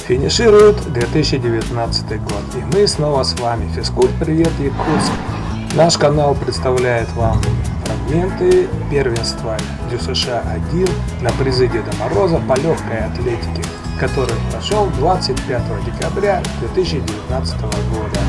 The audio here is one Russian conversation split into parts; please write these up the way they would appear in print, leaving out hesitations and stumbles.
Финиширует 2019 год, и мы снова с вами. Физкульт, привет, Якутск. Наш канал представляет вам фрагменты первенства ДЮСШ-1 на призы Деда Мороза по легкой атлетике, который прошел 25 декабря 2019 года.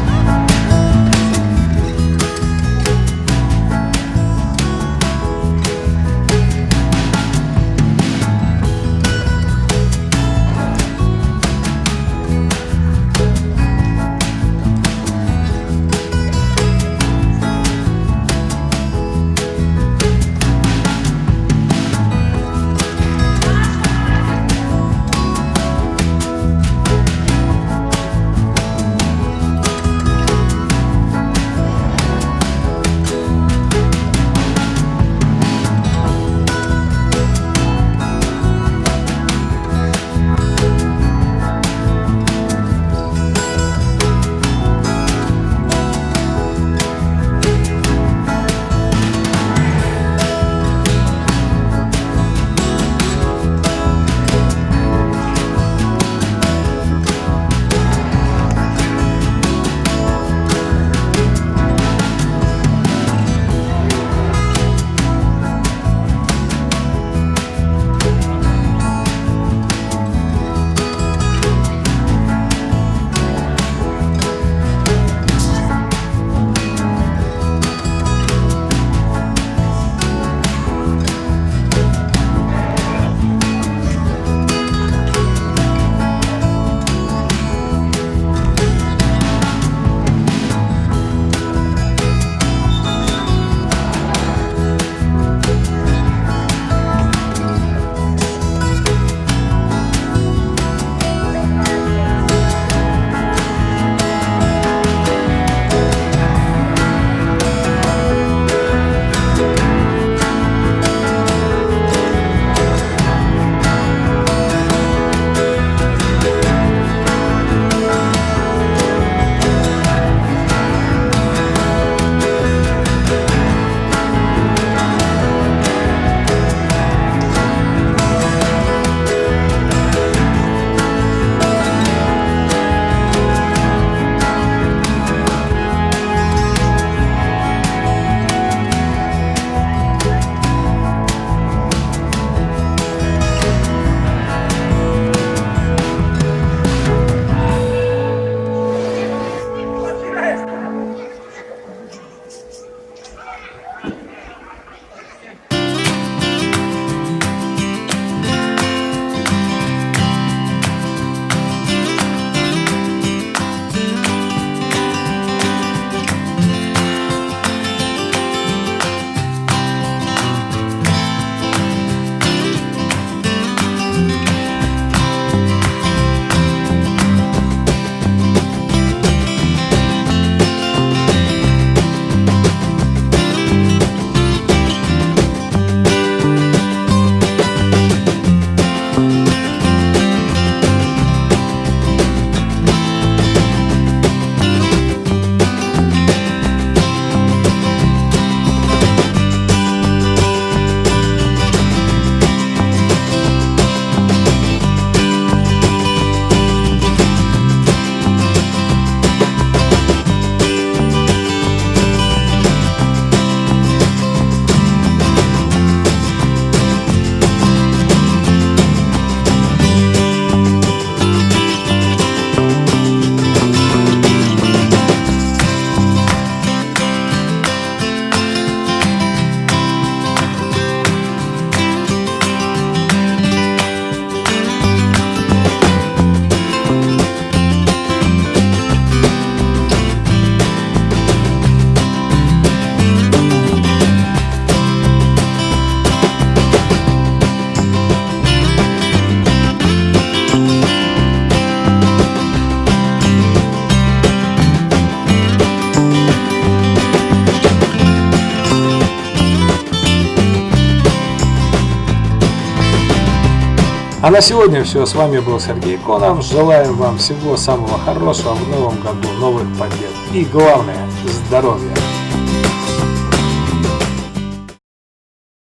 А на сегодня все. С вами был Сергей Конов. Желаем вам всего самого хорошего в новом году, новых побед. И главное, здоровья.